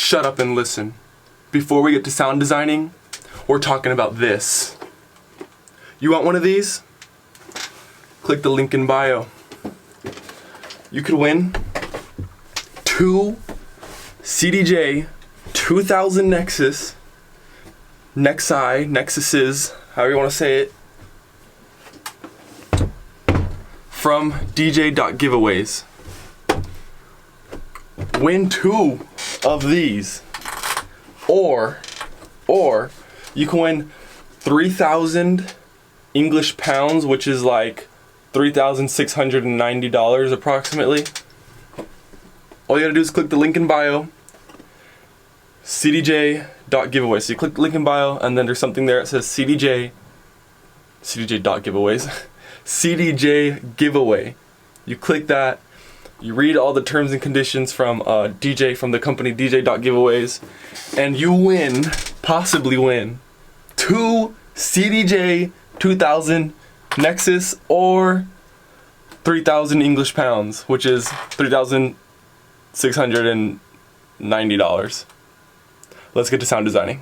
shut up and listen. Before we get to sound designing, we're talking about this. You want one of these? Click the link in bio. You could win 2 CDJ-2000nxs, Nexuses, however you want to say it, from DJ.giveaways. Win 2 of these. Or you can win 3,000 English pounds, which is like $3,690 approximately. All you gotta do is click the link in bio, CDJ.giveaway. So you click the link in bio, and then there's something there that says CDJ.giveaways, CDJ giveaway. You click that, you read all the terms and conditions from from the company DJ.giveaways, and you win, possibly win, 2 CDJ-2000nxs or 3,000 English pounds, which is $3,690. Let's get to sound designing.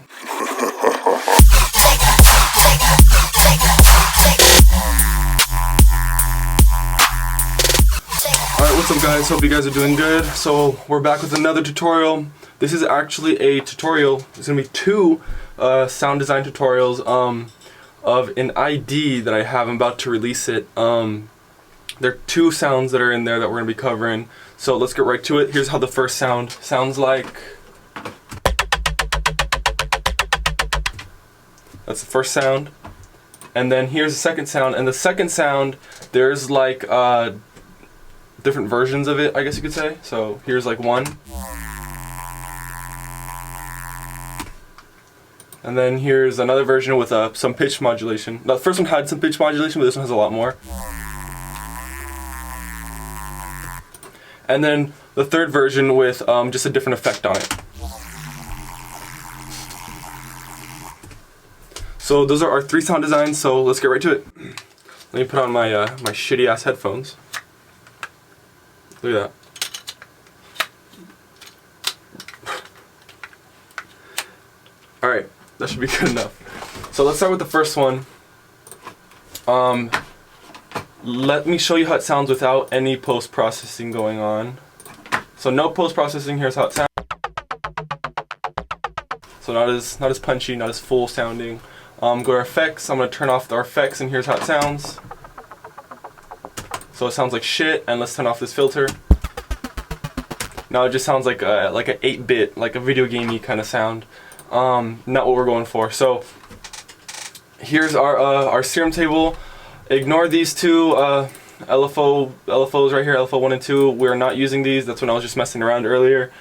Alright, what's up guys? Hope you guys are doing good. So we're back with another tutorial. This is actually a tutorial. There's going to be 2 sound design tutorials of an ID that I have. I'm about to release it. There are 2 sounds that are in there that we're going to be covering. So let's get right to it. Here's how the first sound sounds like. That's the first sound. And then here's the second sound. And the second sound, there's like different versions of it, I guess you could say. So here's like one. And then here's another version with some pitch modulation. Now, the first one had some pitch modulation, but this one has a lot more. And then the third version with just a different effect on it. So those are our 3 sound designs, so let's get right to it. Let me put on my my shitty ass headphones. Look at that. Alright, that should be good enough. So let's start with the first one. Let me show you how it sounds without any post-processing going on. So no post-processing, here's how it sounds. So not as punchy, not as full sounding. Go to effects, I'm going to turn off our effects, and here's how it sounds. So it sounds like shit, and let's turn off this filter. Now it just sounds like an 8-bit, like a video gamey kind of sound. Not what we're going for. So here's our Serum table. Ignore these 2 LFOs right here, LFO 1 and 2. We're not using these. That's when I was just messing around earlier.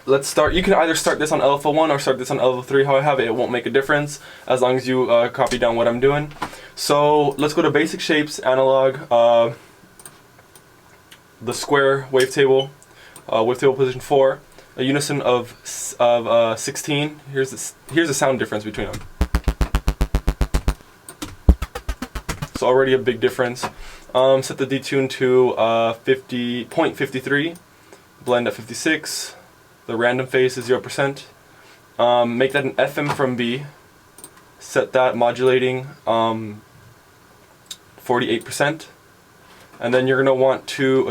Let's start. You can either start this on LFO 1 or start this on LFO 3. How I have it, it won't make a difference as long as you copy down what I'm doing. So let's go to basic shapes, analog, the square wavetable, wavetable position 4, a unison of 16. Here's the sound difference between them. So already a big difference. Set the detune to 0.53, blend at 56. The random phase is 0%. Make that an FM from B. Set that modulating 48%. And then you're going to want to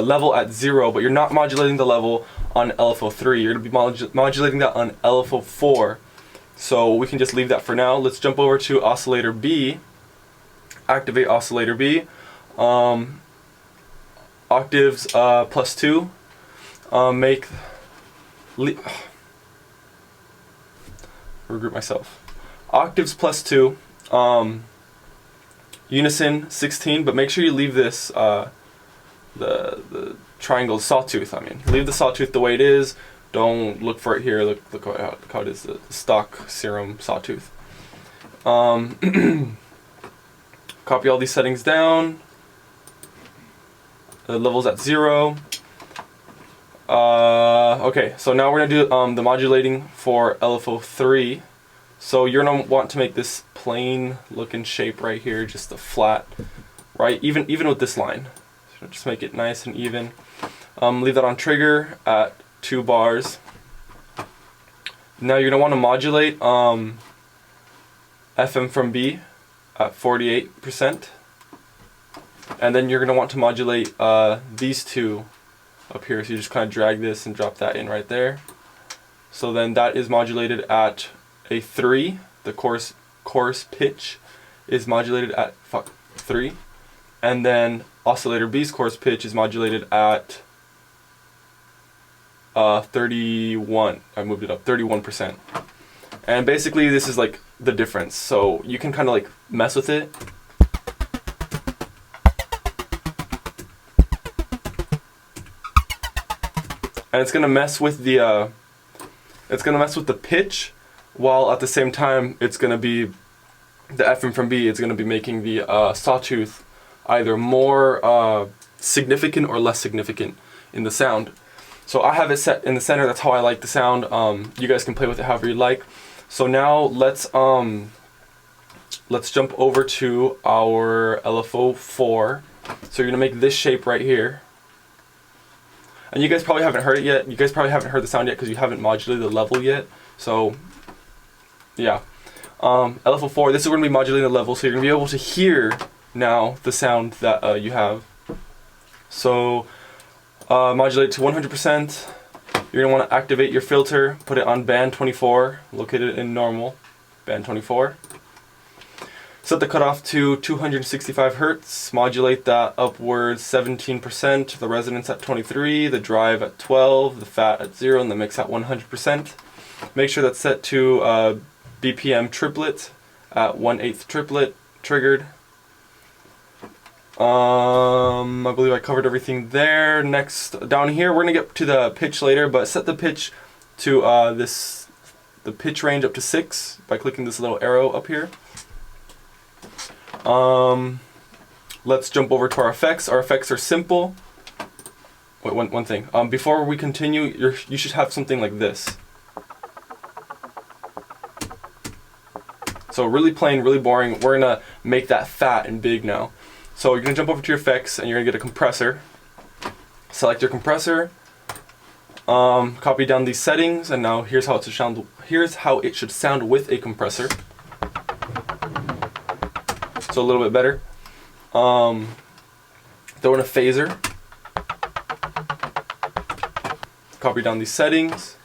level at 0, but you're not modulating the level on LFO 3. You're going to be modulating that on LFO 4. So we can just leave that for now. Let's jump over to oscillator B. Activate oscillator B. Octaves plus 2. Regroup myself. Octaves plus 2. Unison 16, but make sure you leave this the triangle sawtooth. I mean, leave the sawtooth the way it is. Don't look for it here. Look how it is, the stock Serum sawtooth. Copy all these settings down. The level's at 0. Okay, so now we're gonna do the modulating for LFO 3. So you're gonna want to make this plain looking shape right here, just a flat, right? Even with this line, so just make it nice and even. Leave that on trigger at 2 bars. Now you're going to want to modulate FM from B at 48%. And then you're going to want to modulate these two up here. So you just kind of drag this and drop that in right there. So then that is modulated at a 3. The chorus pitch is modulated at 3. And then oscillator B's chorus pitch is modulated at 31. I moved it up, 31%. And basically this is like the difference. So you can kind of like mess with it. And it's gonna mess with the pitch, while at the same time it's gonna be the FM from B. It's gonna be making the sawtooth either more significant or less significant in the sound. So I have it set in the center. That's how I like the sound. You guys can play with it however you like. So now let's jump over to our LFO4. So you're gonna make this shape right here. And you guys probably haven't heard it yet. You guys probably haven't heard the sound yet because you haven't modulated the level yet. So, yeah. LFO4, this is going to be modulating the level, so you're going to be able to hear now the sound that you have. So, modulate to 100%. You're going to want to activate your filter, put it on band 24, located in normal, band 24. Set the cutoff to 265 Hertz, modulate that upwards 17%, the resonance at 23, the drive at 12, the fat at 0, and the mix at 100%. Make sure that's set to BPM triplet at 1/8 triplet, triggered. I believe I covered everything there. Next, down here, we're going to get to the pitch later, but set the pitch to the pitch range up to 6 by clicking this little arrow up here. Let's jump over to our effects. Our effects are simple. Wait, one thing. Before we continue, you should have something like this. So really plain, really boring. We're gonna make that fat and big now. So you're gonna jump over to your effects and you're gonna get a compressor. Select your compressor. Copy down these settings, and now here's how it should sound. Here's how it should sound with a compressor. So a little bit better. Throw in a phaser. Copy down these settings.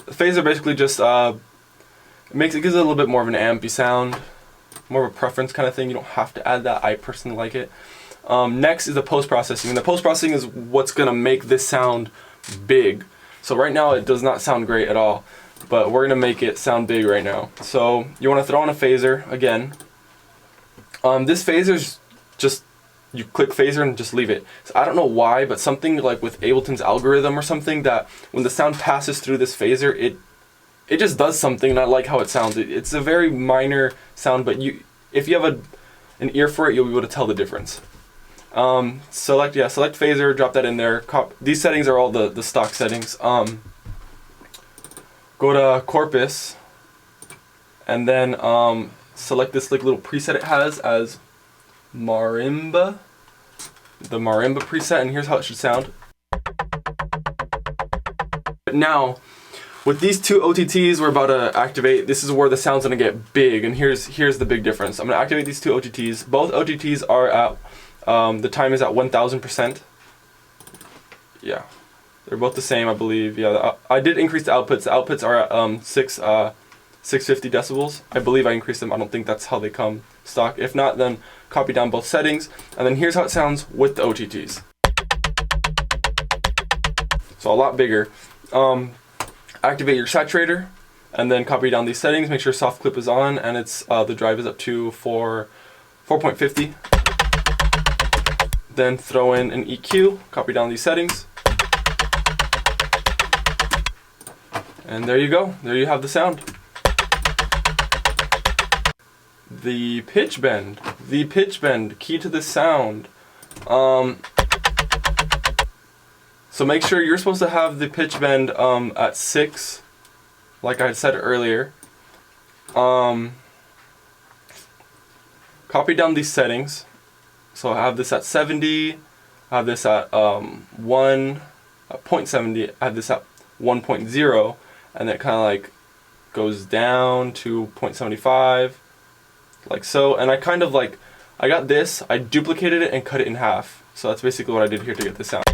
The phaser basically just gives it a little bit more of an ampy sound, more of a preference kind of thing. You don't have to add that. I personally like it. Next is the post-processing. And the post-processing is what's gonna make this sound big. So right now it does not sound great at all, but we're gonna make it sound big right now. So you wanna throw in a phaser again. This phaser's just, you click phaser and just leave it. So I don't know why, but something like with Ableton's algorithm or something, that when the sound passes through this phaser, it just does something, and I like how it sounds. It's a very minor sound, but if you have an ear for it, you'll be able to tell the difference. Select phaser, drop that in there. These settings are all the stock settings. Go to Corpus, and then select this like little preset it has as marimba, the marimba preset, and here's how it should sound. Now, with these two OTTs we're about to activate, this is where the sound's gonna get big, and here's the big difference. I'm gonna activate these two OTTs. Both OTTs are at, the time is at 1000%. Yeah, they're both the same, I believe. Yeah, I did increase the outputs. The outputs are at 650 decibels. I believe I increased them. I don't think that's how they come stock. If not, then copy down both settings. And then here's how it sounds with the OTTs. So a lot bigger. Activate your saturator, and then copy down these settings. Make sure soft clip is on, and it's the drive is up to 4.50. Then throw in an EQ. Copy down these settings. And there you go. There you have the sound. The pitch bend. The pitch bend, key to the sound. So make sure you're supposed to have the pitch bend at 6, like I said earlier. Copy down these settings. So I have this at 70, I have this at 1, at 0.70. I have this at 1.0, and then it kind of like goes down to 0.75, like so. And I kind of like, I got this, I duplicated it and cut it in half. So that's basically what I did here to get this sound.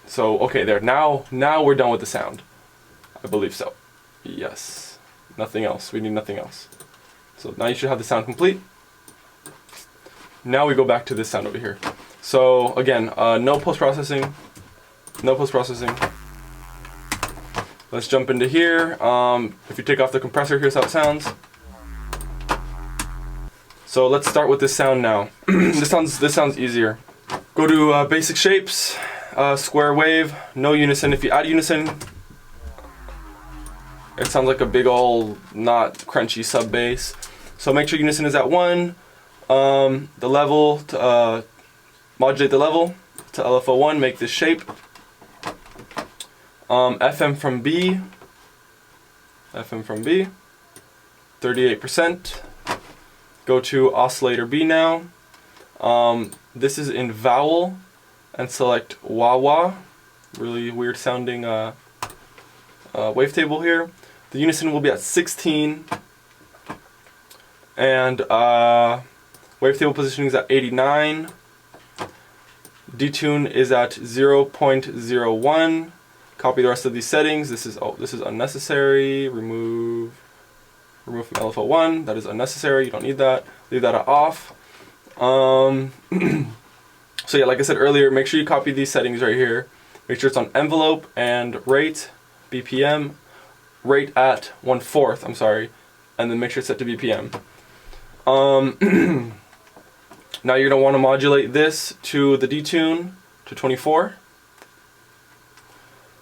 So okay, there. Now we're done with the sound. I believe so. Yes. Nothing else. We need nothing else. So now you should have the sound complete. Now we go back to this sound over here. So again, no post-processing. No post-processing. Let's jump into here. If you take off the compressor, here's how it sounds. So let's start with this sound now. This sounds easier. Go to basic shapes, square wave, no unison. If you add unison, it sounds like a big ol' not crunchy sub bass. So make sure unison is at 1. The level, to modulate the level to LFO1, make this shape. FM from B, 38%. Go to oscillator B now. This is in vowel, and select wah wah. Really weird sounding wavetable here. The unison will be at 16, and wavetable positioning is at 89. Detune is at 0.01. Copy the rest of these settings. This is unnecessary. Remove from LFO1. That is unnecessary. You don't need that. Leave that at off. So yeah, like I said earlier, make sure you copy these settings right here. Make sure it's on envelope and rate, BPM, rate at 1/4. I'm sorry, and then make sure it's set to BPM. Now you're gonna want to modulate this to the detune to 24.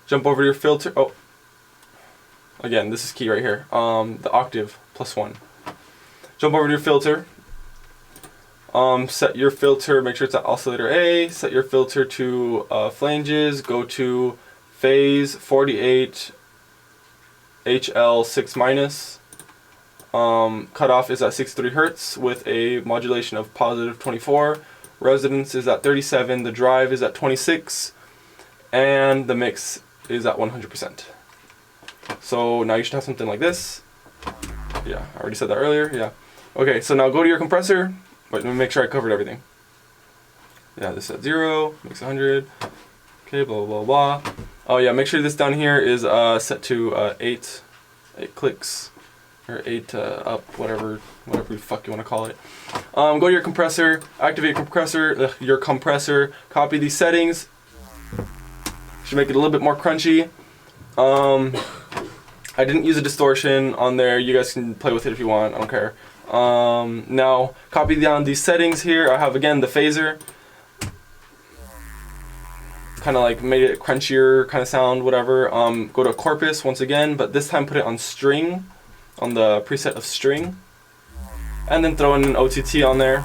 Jump over to your filter. Oh, again, this is key right here. The octave +1. Jump over to your filter. Set your filter. Make sure it's at oscillator A. Set your filter to flanges. Go to phase 48 HL6-. Cutoff is at 63 Hertz with a modulation of +24. Resonance is at 37. The drive is at 26, and the mix is at 100%. So now you should have something like this. Yeah, I already said that earlier. Yeah. Okay, so now go to your compressor. Wait, let me make sure I covered everything. Yeah, this is at 0, mix 100. Okay, blah blah blah. Oh yeah, make sure this down here is set to 8 clicks. Or 8 up, whatever the fuck you want to call it. Go to your compressor, activate your compressor, copy these settings. Should make it a little bit more crunchy. I didn't use a distortion on there. You guys can play with it if you want. I don't care. Now copy down these settings here. I have again the phaser. Kind of like made it a crunchier kind of sound, whatever. Go to corpus once again, but this time put it on string. On the preset of string, and then throw in an OTT on there.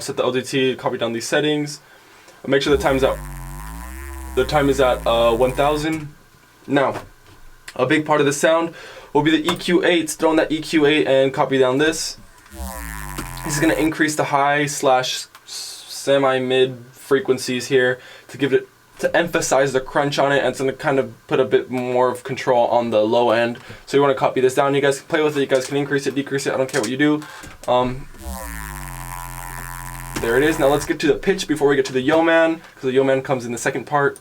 Set the OTT, copy down these settings. Make sure the time is at 1000. Now, a big part of the sound will be the EQ8. Throw in that EQ8 and copy down this. This is going to increase the high / semi-mid frequencies here to emphasize the crunch on it, and it's going to kind of put a bit more of control on the low end. So you want to copy this down. You guys can play with it. You guys can increase it, decrease it. I don't care what you do. There it is. Now let's get to the pitch before we get to the yo man, because the yo man comes in the second part.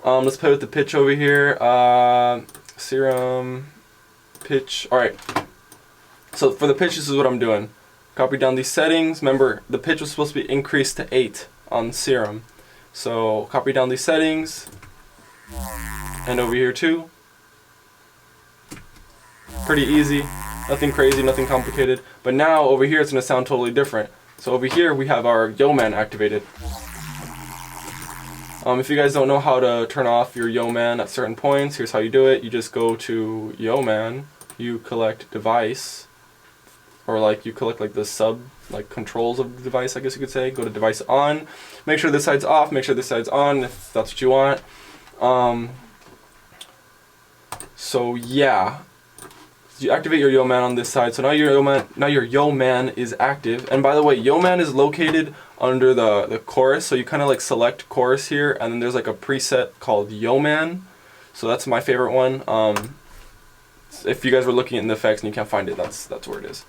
Let's play with the pitch over here. Serum pitch. All right. So for the pitch, this is what I'm doing. Copy down these settings. Remember, the pitch was supposed to be increased to 8 on Serum. So copy down these settings, and over here too. Pretty easy, nothing crazy, nothing complicated. But now over here it's going to sound totally different. So over here we have our yo man activated. If you guys don't know how to turn off your yo man at certain points, here's how you do it. You just go to yo man, you collect device, or like you collect like the sub controls of the device, I guess you could say. Go to device on, make sure this side's off, make sure this side's on if that's what you want. So yeah, you activate your Yeoman on this side. So now your Yeoman is active. And by the way, Yeoman is located under the chorus. So you kind of like select chorus here, and then there's like a preset called Yeoman. So that's my favorite one. If you guys were looking in the effects and you can't find it, that's where it is.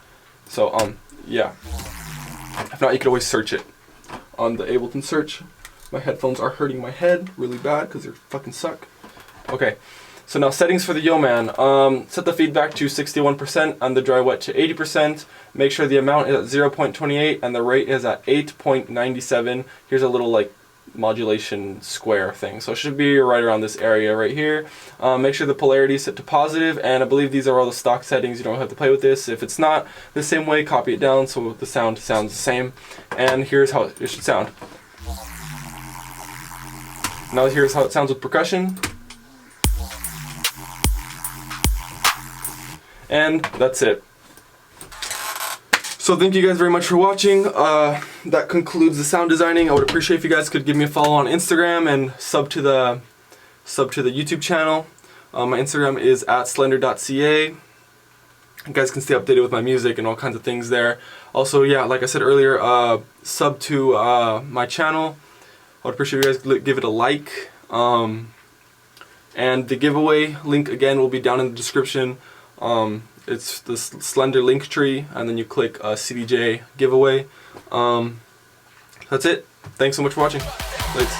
So yeah. If not, you could always search it on the Ableton search. My headphones are hurting my head really bad because they fucking suck. Okay. So now settings for the Yeoman. Set the feedback to 61% and the dry wet to 80%. Make sure the amount is at 0.28 and the rate is at 8.97. Here's a little like modulation square thing. So it should be right around this area right here. Make sure the polarity is set to positive, and I believe these are all the stock settings. You don't have to play with this. If it's not the same way, copy it down so the sound sounds the same. And here's how it should sound. Now here's how it sounds with percussion. And that's it. So thank you guys very much for watching. That concludes the sound designing. I would appreciate if you guys could give me a follow on Instagram and sub to the YouTube channel. My Instagram is @slender.ca. You guys can stay updated with my music and all kinds of things there. Also, yeah, like I said earlier, sub to my channel. I would appreciate if you guys give it a like. And the giveaway link again will be down in the description. It's the Slender link tree, and then you click CDJ giveaway. That's it. Thanks so much for watching. Thanks.